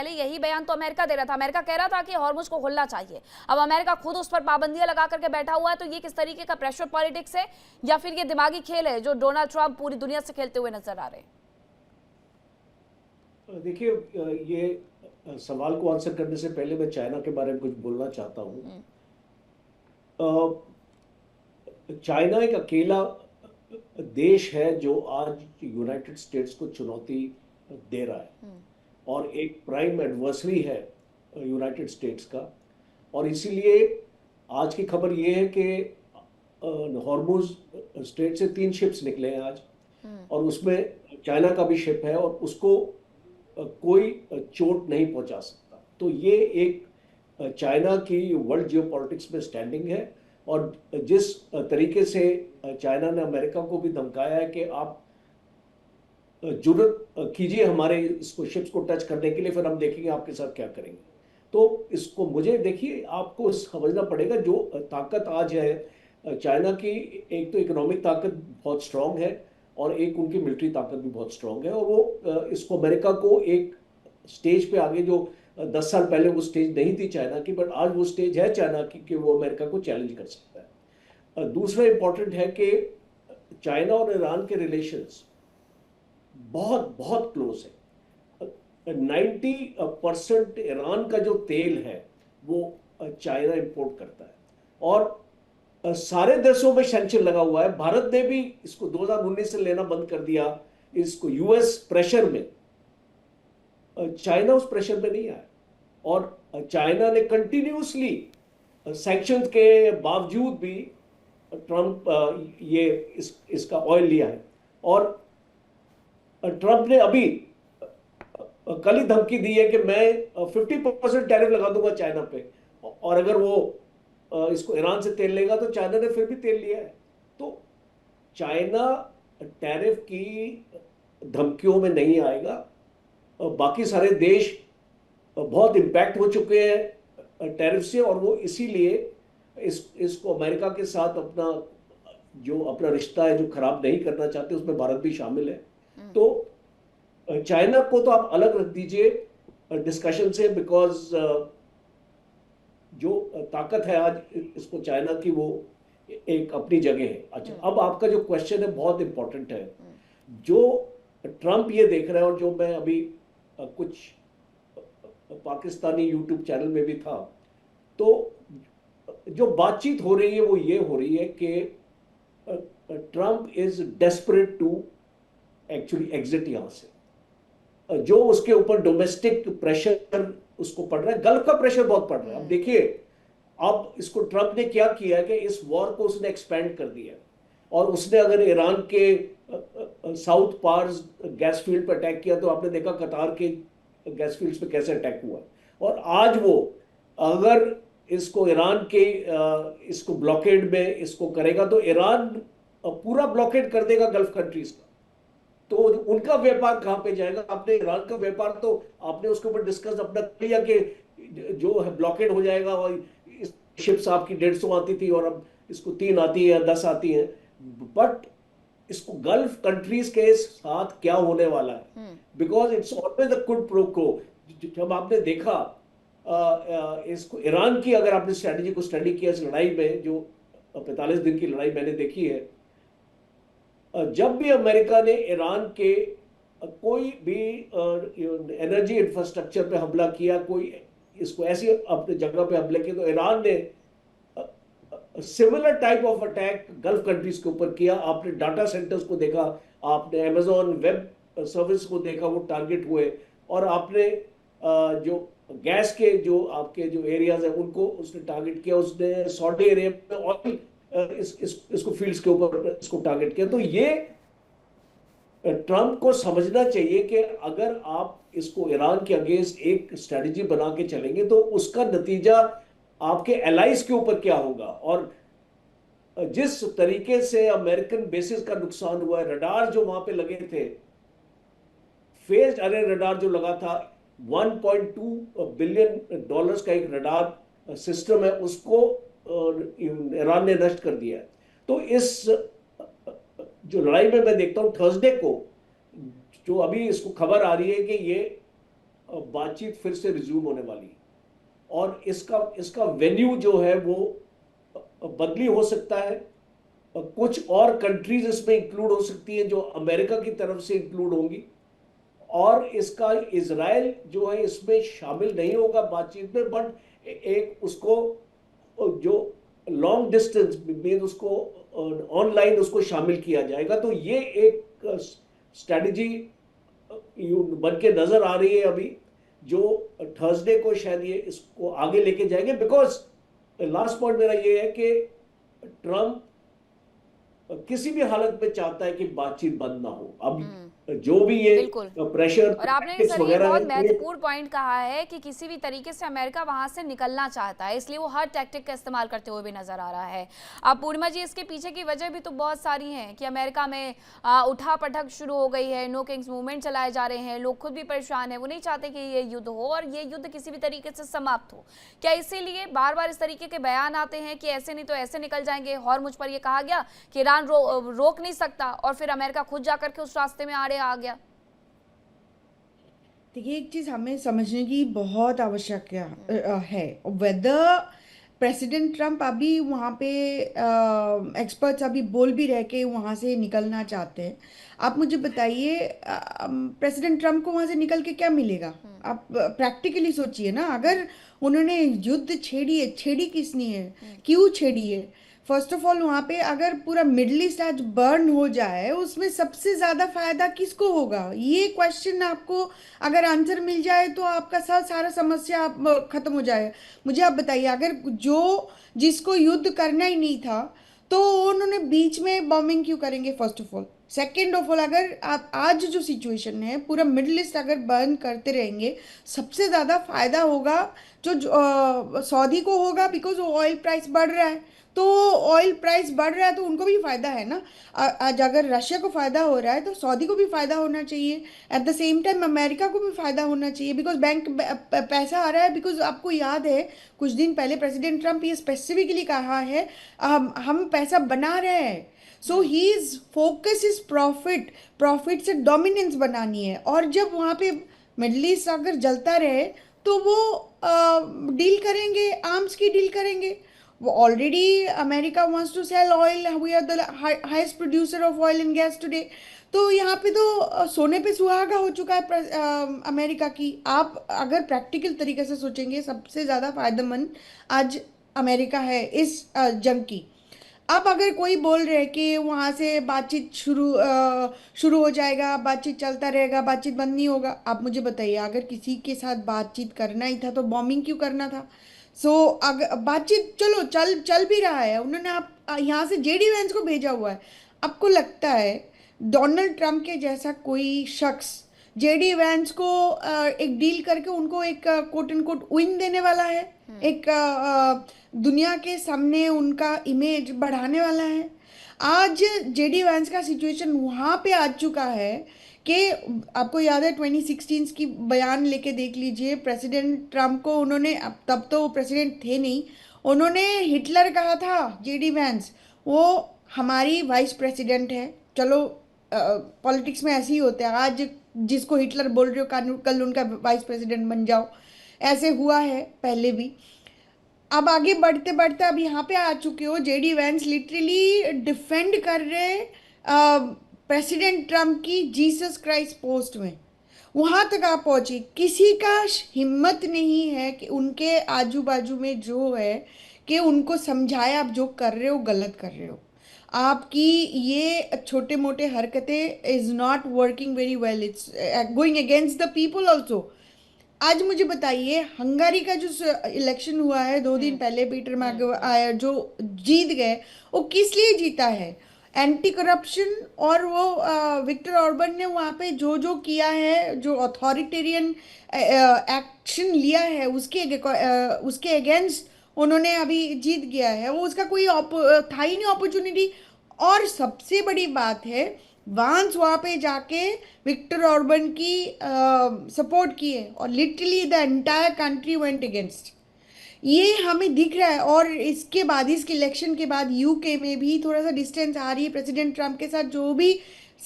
पहले यही बयान तो अमेरिका दे रहा था। अमेरिका कह रहा था कि हॉर्मुज को खुलना चाहिए। अब अमेरिका खुद उस पर पाबंदियां लगा करके बैठा हुआ है। तो ये किस तरीके का प्रेशर पॉलिटिक्स है या फिर ये दिमागी खेल है जो डोनाल्ड ट्रंप पूरी दुनिया से खेलते हुए नजर आ रहे हैं? देखिए, ये सवाल को आंसर करने से पहले मैं चाइना के बारे में कुछ बोलना चाहता हूँ। चाइना एक अकेला देश है जो आज यूनाइटेड स्टेट्स को चुनौती दे रहा है और एक प्राइम एडवर्सरी है यूनाइटेड स्टेट्स का। और इसीलिए आज की खबर ये है कि हॉर्मुज स्ट्रेट से 3 शिप्स निकले हैं आज, और उसमें चाइना का भी शिप है और उसको कोई चोट नहीं पहुंचा सकता। तो ये एक चाइना की वर्ल्ड जियोपॉलिटिक्स में स्टैंडिंग है। और जिस तरीके से चाइना ने अमेरिका को भी धमकाया है कि आप जुर्रत कीजिए हमारे इसको शिप्स को टच करने के लिए, फिर हम देखेंगे आपके साथ क्या करेंगे। तो इसको मुझे देखिए, आपको समझना पड़ेगा जो ताकत आज है चाइना की, एक तो इकोनॉमिक ताकत बहुत स्ट्रांग है और एक उनकी मिलिट्री ताकत भी बहुत स्ट्रांग है। और वो इसको अमेरिका को एक स्टेज पे आगे, जो 10 साल पहले वो स्टेज नहीं थी चाइना की, बट आज वो स्टेज है चाइना की कि वो अमेरिका को चैलेंज कर सकता है। दूसरा इंपॉर्टेंट है कि चाइना और ईरान के रिलेशंस बहुत बहुत क्लोज है। 90% ईरान का जो तेल है वो चाइना इंपोर्ट करता है और सारे देशों में सैंक्शन लगा हुआ है। भारत ने भी इसको 2019 से लेना बंद कर दिया इसको यूएस प्रेशर में। चाइना उस प्रेशर में नहीं आया और चाइना ने कंटिन्यूसली सैंक्शन के बावजूद भी ट्रंप ये इसका ऑयल लिया है। और ट्रंप ने अभी कल ही धमकी दी है कि मैं 50% टैरिफ लगा दूंगा चाइना पे, और अगर वो इसको ईरान से तेल लेगा तो चाइना ने फिर भी तेल लिया है। तो चाइना टैरिफ की धमकियों में नहीं आएगा। बाकी सारे देश बहुत इम्पैक्ट हो चुके हैं टैरिफ से, और वो इसीलिए इसको अमेरिका के साथ अपना रिश्ता है जो खराब नहीं करना चाहते, उसमें भारत भी शामिल है। तो चाइना को तो आप अलग रख दीजिए डिस्कशन से, बिकॉज जो ताकत है आज इसको चाइना की, वो एक अपनी जगह है। अच्छा, अब आपका जो क्वेश्चन है बहुत इंपॉर्टेंट है। जो ट्रंप ये देख रहा है और जो मैं अभी कुछ पाकिस्तानी यूट्यूब चैनल में भी था, तो जो बातचीत हो रही है वो ये हो रही है कि Trump is desperate to actually exit यहां से। जो उसके ऊपर डोमेस्टिक प्रेशर उसको पड़ रहा है, गल्फ का प्रेशर बहुत पड़ रहा है। अब देखिए, अब इसको ट्रंप ने क्या किया है कि इस वॉर को उसने एक्सपेंड कर दिया, और उसने अगर ईरान के साउथ पार्स गैस फील्ड पर अटैक किया तो आपने देखा कतार के गैस फील्ड्स पे कैसे अटैक हुआ। और आज वो अगर इसको ईरान के इसको ब्लॉकेड में इसको करेगा तो ईरान पूरा ब्लॉकेड कर देगा गल्फ कंट्रीज का। तो उनका व्यापार कहां पे जाएगा? आपने ईरान का व्यापार तो आपने उसके ऊपर डिस्कस अपना कर लिया कि जो है ब्लॉकेड हो जाएगा, और इस शिप्स आपकी 150 आती थी और अब इसको 3 आती है, 10 आती है। बट इसको गल्फ कंट्रीज के साथ क्या होने वाला है, because it's always the quid pro quo. जब आपने देखा इसको ईरान की, अगर आपने स्ट्रेटेजी को स्टडी किया इस लड़ाई में, जो 45 दिन की लड़ाई मैंने देखी है, जब भी अमेरिका ने ईरान के कोई भी एनर्जी इंफ्रास्ट्रक्चर पे हमला किया, कोई इसको ऐसी अपने जगह पे हमले किए, तो ईरान ने similar type of attack gulf countries के ऊपर किया। आपने डाटा सेंटर्स को देखा, आपने अमेजॉन वेब सर्विस को देखा, वो टारगेट हुए। और आपने जो गैस के जो आपके जो एरियाज है उनको उसने टारगेट किया। उसने सऊदी एरिया में ऑयल इसको फील्ड्स के ऊपर इसको टारगेट किया। तो ये ट्रंप को समझना चाहिए कि अगर आप इसको ईरान के अगेंस्ट एक स्ट्रेटेजी बना के चलेंगे तो उसका नतीजा आपके एलाइज के ऊपर क्या होगा। और जिस तरीके से अमेरिकन बेसिस का नुकसान हुआ है, रडार जो वहां पे लगे थे, फेज्ड अरे रडार जो लगा था, $1.2 बिलियन का एक रडार सिस्टम है, उसको ईरान ने नष्ट कर दिया है। तो इस जो लड़ाई में मैं देखता हूं थर्सडे को, जो अभी इसको खबर आ रही है कि ये बातचीत फिर से रिज्यूम होने वाली, और इसका इसका वेन्यू जो है वो बदली हो सकता है। कुछ और कंट्रीज इसमें इंक्लूड हो सकती हैं जो अमेरिका की तरफ से इंक्लूड होंगी, और इसका इजराइल जो है इसमें शामिल नहीं होगा बातचीत में, बट एक उसको जो लॉन्ग डिस्टेंस मीन उसको ऑनलाइन उसको शामिल किया जाएगा। तो ये एक स्ट्रेटजी बन के नजर आ रही है अभी, जो थर्सडे को शायद ये इसको आगे लेके जाएंगे। बिकॉज लास्ट पॉइंट मेरा ये है कि ट्रम्प किसी भी हालत में चाहता है कि बातचीत बंद ना हो। अब जो भी ये बिल्कुल। प्रेशर और आपने टैक्टिक्स सर ये वगैरह बहुत है, महत्वपूर्ण पॉइंट कहा है कि किसी भी तरीके से अमेरिका वहां से निकलना चाहता है, इसलिए वो हर टैक्टिक का इस्तेमाल करते हुए भी नजर आ रहा है। अब पूर्णिमा जी, इसके पीछे की वजह भी तो बहुत सारी हैं कि अमेरिका में उठा पटक शुरू हो गई है, नो किंग्स मूवमेंट चलाए जा रहे हैं, लोग खुद भी परेशान है, वो नहीं चाहते कि ये युद्ध हो और ये युद्ध किसी भी तरीके से समाप्त हो। क्या इसीलिए बार बार इस तरीके के बयान आते हैं कि ऐसे नहीं तो ऐसे निकल जाएंगे? हॉर्मुज पर ये कहा गया कि ईरान रोक नहीं सकता, और फिर अमेरिका खुद जाकर के उस रास्ते में आड़े आ गया। देखिए, एक चीज़ हमें समझने की बहुत आवश्यक है, वेदर प्रेसिडेंट ट्रम्प अभी वहाँ पे एक्सपर्ट्स अभी बोल भी रहे कि वहाँ से निकलना चाहते हैं। आप मुझे बताइए, प्रेसिडेंट ट्रम्प को वहाँ से निकल के क्या मिलेगा? आप प्रैक्टिकली सोचिए ना, अगर उन्होंने युद्ध छेड़ी किसने है, क्यों छेड़ी है? फर्स्ट ऑफ ऑल, वहाँ पे अगर पूरा मिडल ईस्ट आज बर्न हो जाए, उसमें सबसे ज़्यादा फायदा किसको होगा? ये क्वेश्चन आपको अगर आंसर मिल जाए तो आपका सारा समस्या आप खत्म हो जाए। मुझे आप बताइए, अगर जिसको युद्ध करना ही नहीं था तो उन्होंने बीच में बॉम्बिंग क्यों करेंगे? First of all. Second of all, अगर आप आज जो सिचुएशन है, पूरा मिडल ईस्ट अगर बर्न करते रहेंगे, सबसे ज़्यादा फायदा होगा जो सऊदी को होगा, बिकॉज ऑयल प्राइस बढ़ रहा है। तो ऑयल प्राइस बढ़ रहा है तो उनको भी फायदा है ना। आज अगर रशिया को फायदा हो रहा है तो सऊदी को भी फायदा होना चाहिए। At the same time America को भी फायदा होना चाहिए, बिकॉज बैंक पैसा आ रहा है। बिकॉज आपको याद है, कुछ दिन पहले प्रेसिडेंट ट्रम्प ये स्पेसिफिकली कहा है, हम पैसा बना रहे हैं। So he is focus is profit से डोमिनेंस बनानी है। और जब वहाँ पे मिडल ईस्ट अगर जलता रहे तो वो डील करेंगे, आर्म्स की डील करेंगे। वो already America wants to sell oil, we are the highest producer of oil and gas today. तो यहाँ पे तो सोने पे सुहागा हो चुका है अमेरिका की। आप अगर प्रैक्टिकल तरीके से सोचेंगे, सबसे ज़्यादा फायदेमंद आज अमेरिका है इस जंग की। अब अगर कोई बोल रहे कि वहाँ से बातचीत शुरू हो जाएगा, बातचीत चलता रहेगा, बातचीत बंद नहीं होगा, आप मुझे बताइए, अगर किसी के साथ बातचीत करना ही था तो बॉम्बिंग क्यों करना था? अगर बातचीत चलो चल भी रहा है, उन्होंने आप यहाँ से जेडी वैंस को भेजा हुआ है। आपको लगता है डोनाल्ड ट्रंप के जैसा कोई शख्स जेडी वैंस को एक डील करके उनको एक कोट एंड कोट विन देने वाला है? एक दुनिया के सामने उनका इमेज बढ़ाने वाला है? आज जेडी वैंस का सिचुएशन वहाँ पे आ चुका है कि आपको याद है 2016 की बयान लेके देख लीजिए। प्रेसिडेंट ट्रम्प को उन्होंने, तब तो प्रेसिडेंट थे नहीं, उन्होंने हिटलर कहा था जेडी वैंस। वो हमारी वाइस प्रेसिडेंट है। चलो, पॉलिटिक्स में ऐसे ही होते हैं, आज जिसको हिटलर बोल रहे हो कल उनका वाइस प्रेसिडेंट बन जाओ। ऐसे हुआ है पहले भी। अब आगे बढ़ते बढ़ते अब यहाँ पे आ चुके हो, जेडी वैंस लिटरली डिफेंड कर रहे प्रेसिडेंट ट्रम्प की जीसस क्राइस्ट पोस्ट में। वहाँ तक आप पहुँचे, किसी का हिम्मत नहीं है कि उनके आजू बाजू में जो है कि उनको समझाए आप जो कर रहे हो गलत कर रहे हो। आपकी ये छोटे मोटे हरकतें is not working very well, it's going against the people also. आज मुझे बताइए, हंगारी का जो इलेक्शन हुआ है 2 दिन पहले, पीटर मैगवायर जो जीत गए, वो किस लिए जीता है? Anti corruption. और वो विक्टर ऑर्बन ने वहाँ पे जो जो किया है, जो अथॉरिटेरियन एक्शन लिया है, उसके अगेंस्ट उन्होंने अभी जीत गया है। वो उसका कोई था ही नहीं अपॉर्चुनिटी। और सबसे बड़ी बात है, वांस वहाँ पे जाके विक्टर ऑर्बन की सपोर्ट किए और literally the entire country went against. ये हमें दिख रहा है। और इसके बाद, इसके इलेक्शन के बाद यूके में भी थोड़ा सा डिस्टेंस आ रही है प्रेसिडेंट ट्रम्प के साथ। जो भी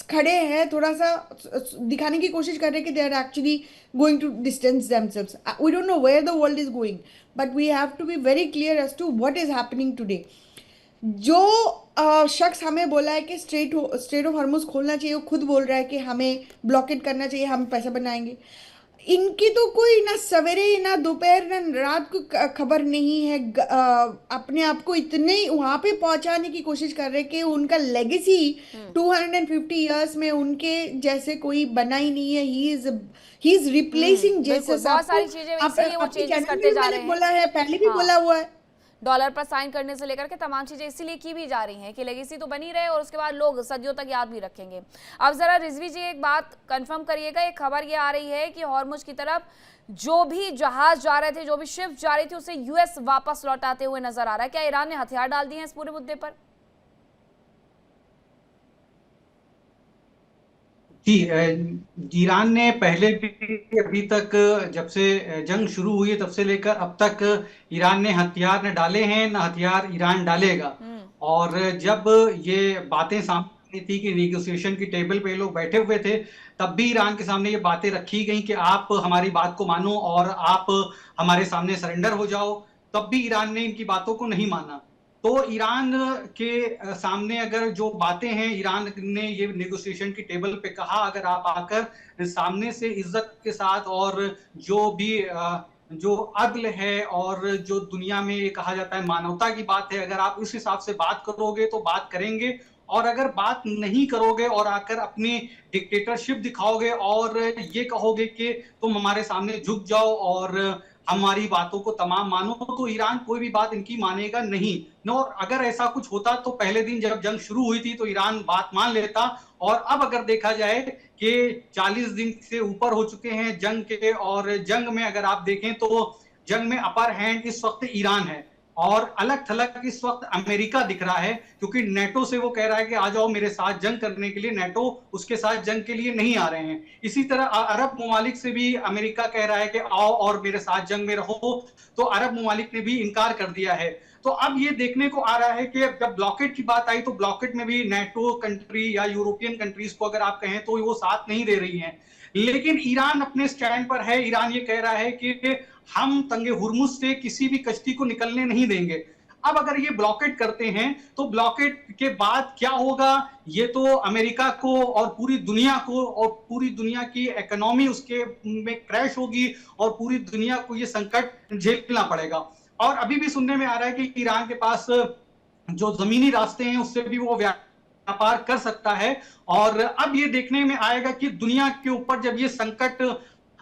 खड़े हैं, थोड़ा सा दिखाने की कोशिश कर रहे हैं कि they are actually going to distance themselves. We don't know where the world is going, but we have to be very clear as to what is happening today. जो शख्स हमें बोला है कि स्ट्रेट ऑफ हॉर्मुज खोलना चाहिए, वो खुद बोल रहा है कि हमें ब्लॉकेट करना चाहिए, हम पैसा बनाएंगे। इनकी तो कोई ना सवेरे ना दोपहर ना रात को खबर नहीं है। अपने आप को इतने वहां पे पहुंचाने की कोशिश कर रहे हैं कि उनका लेगेसी 250 इयर्स में उनके जैसे कोई बना ही नहीं है। ही इज रिप्लेसिंग बिल्कुल, जेसस। बहुत आपको सारी चीजें आप इसीलिए वो अपने चेंजेस चैनल में करते भी जा मैंने रहे हैं। बोला है, पहले भी हाँ, बोला हुआ है। डॉलर पर साइन करने से लेकर के तमाम चीजें इसीलिए की भी जा रही हैं कि लेगेसी तो बनी रहे और उसके बाद लोग सदियों तक याद भी रखेंगे। अब जरा रिजवी जी एक बात कंफर्म करिएगा, एक खबर ये आ रही है कि हॉर्मुज की तरफ जो भी जहाज जा रहे थे, जो भी शिप जा रही थी, उसे यूएस वापस लौटाते हुए नजर आ रहा है। क्या ईरान ने हथियार डाल दिए हैं इस पूरे मुद्दे पर? जी, ईरान ने पहले भी अभी तक जब से जंग शुरू हुई है तब से लेकर अब तक ईरान ने हथियार न डाले हैं न हथियार ईरान डालेगा। और जब ये बातें सामने आई थी कि नेगोशिएशन की टेबल पे लोग बैठे हुए थे, तब भी ईरान के सामने ये बातें रखी गई कि आप हमारी बात को मानो और आप हमारे सामने सरेंडर हो जाओ। तब भी ईरान ने इनकी बातों को नहीं माना। तो ईरान के सामने अगर जो बातें हैं, ईरान ने ये नेगोशिएशन की टेबल पे कहा, अगर आप आकर सामने से इज्जत के साथ और जो भी जो अदल है और जो दुनिया में ये कहा जाता है मानवता की बात है, अगर आप इस हिसाब से बात करोगे तो बात करेंगे। और अगर बात नहीं करोगे और आकर अपनी डिक्टेटरशिप दिखाओगे और ये कहोगे कि तुम हमारे सामने झुक जाओ और हमारी बातों को तमाम मानो, तो ईरान कोई भी बात इनकी मानेगा नहीं। और अगर ऐसा कुछ होता तो पहले दिन जब जंग शुरू हुई थी तो ईरान बात मान लेता। और अब अगर देखा जाए कि 40 दिन से ऊपर हो चुके हैं जंग के, और जंग में अगर आप देखें तो जंग में अपर हैंड इस वक्त ईरान है और अलग थलग इस वक्त अमेरिका दिख रहा है, क्योंकि नेटो से वो कह रहा है कि आ जाओ मेरे साथ जंग करने के लिए। नेटो उसके साथ जंग के लिए नहीं आ रहे हैं। इसी तरह अरब ममालिक से भी अमेरिका कह रहा है कि आओ और मेरे साथ जंग में रहो, तो अरब ममालिक ने भी इनकार कर दिया है। तो अब ये देखने को आ रहा है कि जब ब्लॉकेट की बात आई तो ब्लॉकेट में भी नेटो कंट्री या यूरोपियन कंट्रीज को अगर आप कहें तो वो साथ नहीं दे रही हैं। लेकिन ईरान अपने स्टैंड पर है। ईरान ये कह रहा है कि हम तंगे हुर्मुज से किसी भी कश्ती को निकलने नहीं देंगे। अब अगर ये ब्लॉकेट करते हैं तो ब्लॉकेट के बाद क्या होगा, ये तो अमेरिका को और पूरी दुनिया को और पूरी दुनिया की इकोनॉमी उसके में क्रैश होगी और पूरी दुनिया को ये संकट झेलना पड़ेगा। और अभी भी सुनने में आ रहा है कि ईरान के पास जो जमीनी रास्ते हैं उससे भी वो व्यापार कर सकता है। और अब ये देखने में आएगा कि दुनिया के ऊपर जब ये संकट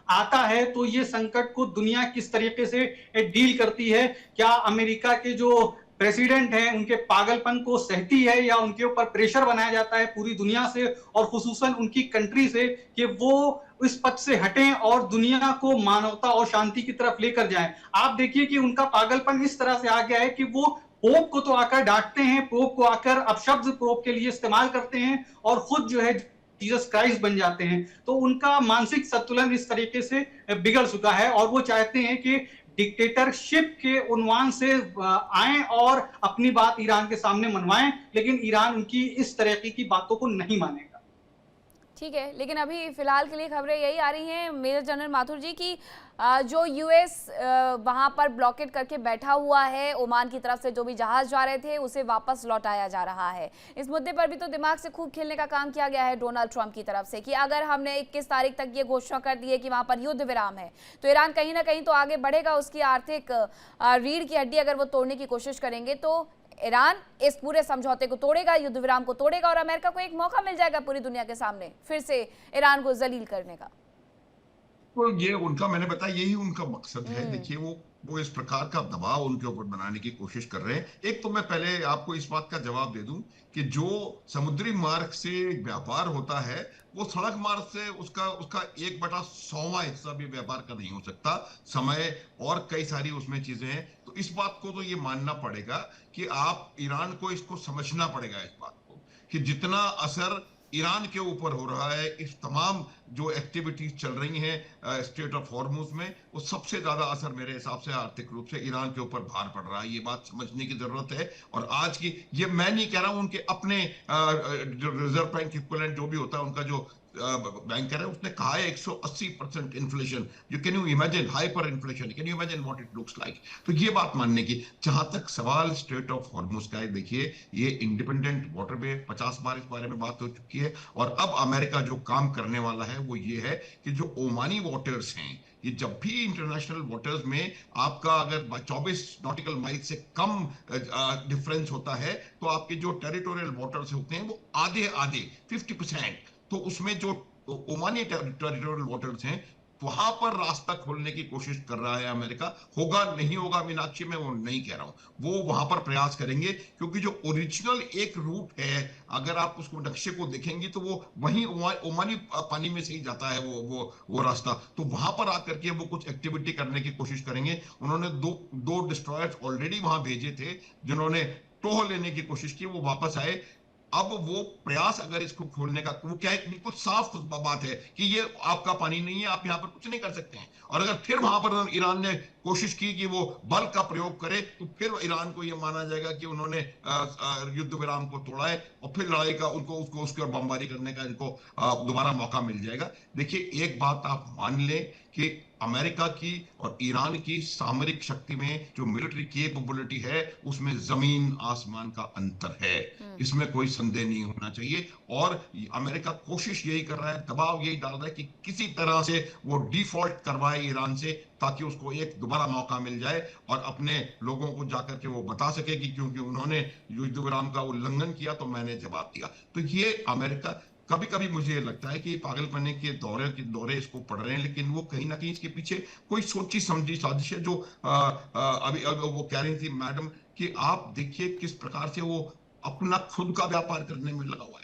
आता है तो ये संकट को दुनिया किस तरीके से डील करती है। क्या अमेरिका के जो प्रेसिडेंट हैं उनके पागलपन को सहती है या उनके ऊपर प्रेशर बनाया जाता है पूरी दुनिया से और खुसूसन उनकी कंट्री से कि वो इस पथ से हटें और दुनिया को मानवता और शांति की तरफ लेकर जाएं। आप देखिए कि उनका पागलपन इस तरह से आ गया है कि वो पोप को तो आकर डांटते हैं, पोप को आकर अपशब्द पोप के लिए इस्तेमाल करते हैं और खुद जो है जीसस क्राइस्ट बन जाते हैं। तो उनका मानसिक संतुलन इस तरीके से बिगड़ चुका है और वो चाहते हैं कि डिक्टेटरशिप के उन्वान से आए और अपनी बात ईरान के सामने मनवाएं, लेकिन ईरान उनकी इस तरीके की बातों को नहीं मानेगा। ठीक है, लेकिन अभी फिलहाल के लिए खबरें यही आ रही हैं मेजर जनरल माथुर जी की जो यूएस वहां पर ब्लॉकेट करके बैठा हुआ है, ओमान की तरफ से जो भी जहाज जा रहे थे उसे वापस लौटाया जा रहा है। इस मुद्दे पर भी तो दिमाग से खूब खेलने का काम किया गया है डोनाल्ड ट्रंप की तरफ से कि अगर हमने 21 तारीख तक ये घोषणा कर दी है कि वहां पर युद्ध विराम है तो ईरान कहीं ना कहीं तो आगे बढ़ेगा। उसकी आर्थिक रीढ़ की हड्डी अगर वो तोड़ने की कोशिश करेंगे तो ईरान इस पूरे समझौते को तोड़ेगा, युद्ध विराम को तोड़ेगा और अमेरिका को एक मौका मिल जाएगा पूरी दुनिया के सामने फिर से ईरान को जलील करने का। तो ये उनका, मैंने बताया, यही उनका मकसद है। देखिए वो इस प्रकार का दबाव उनके ऊपर बनाने की कोशिश कर रहे हैं। एक तो मैं पहले आपको इस बात का जवाब दे दूं कि जो समुद्री मार्ग से व्यापार होता है वो सड़क मार्ग से उसका 1/100वां हिस्सा भी व्यापार का नहीं हो सकता। समय और कई सारी उसमें चीजें हैं। तो इस बात को तो ये मानना पड़ेगा कि आप ईरान को इसको समझना पड़ेगा, इस बात को कि जितना असर ईरान के ऊपर हो रहा है, इस तमाम जो एक्टिविटीज चल रही हैं स्टेट ऑफ हॉर्मुज में, वो सबसे ज्यादा असर मेरे हिसाब से आर्थिक रूप से ईरान के ऊपर भार पड़ रहा है। ये बात समझने की जरूरत है। और आज की, ये मैं नहीं कह रहा हूं, उनके अपने जो रिजर्व बैंक इक्विवेलेंट जो भी होता है उनका जो बैंकर है, उसने कहा है 180% inflation. You can you imagine hyper inflation, can you imagine what it looks like. तो ये बात मानने की। जहां तक सवाल स्टेट ऑफ हॉर्मुज का है, देखिए ये इंडिपेंडेंट वाटरवे 50 बार इस बारे में बात हो चुकी है। और अब अमेरिका जो काम करने वाला है वो ये है कि जो ओमानी वाटर्स हैं, ये जब भी इंटरनेशनल वाटर्स में आपका अगर 24 नॉटिकल माइल से कम डिफरेंस होता है, तो आपके जो टेरिटोरियल वाटर्स होते हैं वो आधे आधे 50%, तो उसमें जो ओमानी टेरिटोरियल वाटर्स हैं वहां पर रास्ता खोलने की कोशिश कर रहा है अमेरिका। होगा नहीं होगा मीनाक्षी, मैं वो नहीं कह रहा हूं, वो वहां पर प्रयास करेंगे, क्योंकि जो ओरिजिनल एक रूट है, अगर आप उसको नक्शे को देखेंगे तो वो वहीं ओमानी पानी में से ही जाता है वो रास्ता। तो वहां पर आकर के वो कुछ एक्टिविटी करने की कोशिश करेंगे। उन्होंने दो डिस्ट्रॉयर्स ऑलरेडी वहां भेजे थे जिन्होंने टोह लेने की कोशिश की, वो वापस आए। अब वो प्रयास अगर इसको खोलने का, वो क्या है, बिल्कुल साफ बात है कि ये आपका पानी नहीं है, आप यहाँ पर कुछ नहीं कर सकते हैं। और अगर फिर वहां पर ईरान ने कोशिश की कि वो बल का प्रयोग करे, तो फिर ईरान को ये माना जाएगा कि उन्होंने युद्ध विराम को तोड़ा है, और फिर लड़ाई का उसको उसके और बमबारी करने का इनको दोबारा मौका मिल जाएगा। देखिए एक बात आप मान लें कि अमेरिका की और ईरान की सामरिक शक्ति में जो मिलिट्री कैपेबिलिटी है, उसमें जमीन आसमान का अंतर है, इसमें कोई संदेह नहीं होना चाहिए। और अमेरिका कोशिश यही कर रहा है, दबाव यही डाल रहा है कि किसी तरह से वो डिफॉल्ट करवाए ईरान से, ताकि उसको एक दोबारा मौका मिल जाए और अपने लोगों को जाकर के वो बता सके कि क्योंकि उन्होंने युद्ध विराम का उल्लंघन किया तो मैंने जवाब दिया। तो ये अमेरिका, कभी कभी मुझे लगता है कि पागलपने के दौरे इसको पड़ रहे हैं, लेकिन वो कहीं ना कहीं इसके पीछे कोई सोची समझी साजिश है। जो अभी वो कह रही थी मैडम कि आप देखिए किस प्रकार से वो अपना खुद का व्यापार करने में लगा हुआ है।